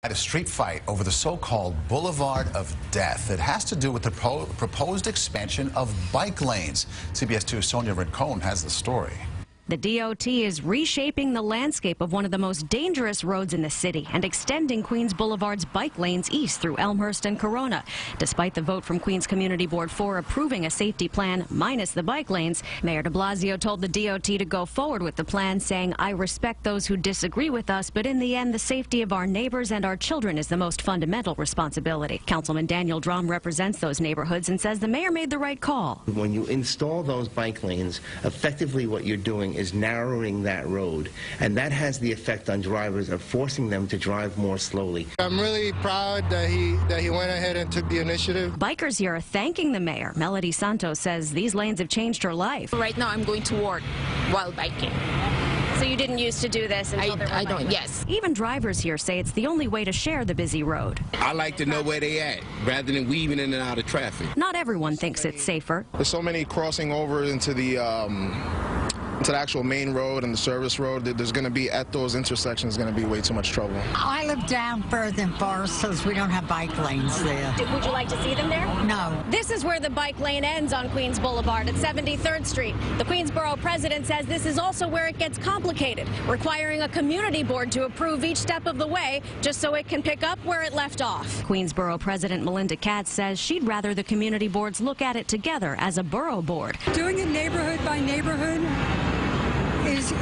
At a street fight over the so-called Boulevard of Death. It has to do with the proposed expansion of bike lanes. CBS 2's Sonia Rincon has the story. The DOT is reshaping the landscape of one of the most dangerous roads in the city and extending Queens Boulevard's bike lanes east through Elmhurst and Corona. Despite the vote from Queens Community Board 4 approving a safety plan minus the bike lanes, Mayor de Blasio told the DOT to go forward with the plan, saying, "I respect those who disagree with us, but in the end, the safety of our neighbors and our children is the most fundamental responsibility." Councilman Daniel Drum represents those neighborhoods and says the mayor made the right call. When you install those bike lanes, effectively what you're doing is narrowing that road, and that has the effect on drivers of forcing them to drive more slowly. I'm really proud that he went ahead and took the initiative. Bikers here are thanking the mayor. Melody Santos says these lanes have changed her life. Right now I'm going to work while biking. So you didn't used to do this until I don't, yes. Even drivers here say it's the only way to share the busy road. I like to know where they at, rather than weaving in and out of traffic. Not everyone thinks it's safer. There's so many crossing over into the actual main road and the service road that there's going to be, at those intersections, going to be way too much trouble. I live down further in Forest Hills. We don't have bike lanes there. Would you like to see them there? No. This is where the bike lane ends on Queens Boulevard at 73rd Street. The Queensboro president says this is also where it gets complicated, requiring a community board to approve each step of the way just so it can pick up where it left off. Queensboro President Melinda Katz says she'd rather the community boards look at it together as a borough board. Doing it neighborhood by neighborhood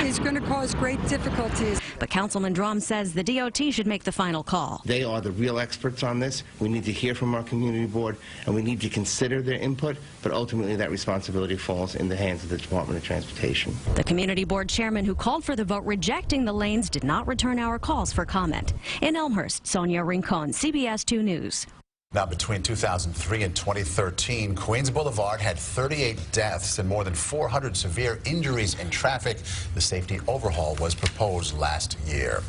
is going to cause great difficulties. But Councilman Drum says the DOT should make the final call. They are the real experts on this. We need to hear from our community board, and we need to consider their input, but ultimately that responsibility falls in the hands of the Department of Transportation. The community board chairman who called for the vote rejecting the lanes did not return our calls for comment. In Elmhurst, Sonia Rincon, CBS 2 News. Now, between 2003 and 2013, Queens Boulevard had 38 deaths and more than 400 severe injuries in traffic. The safety overhaul was proposed last year.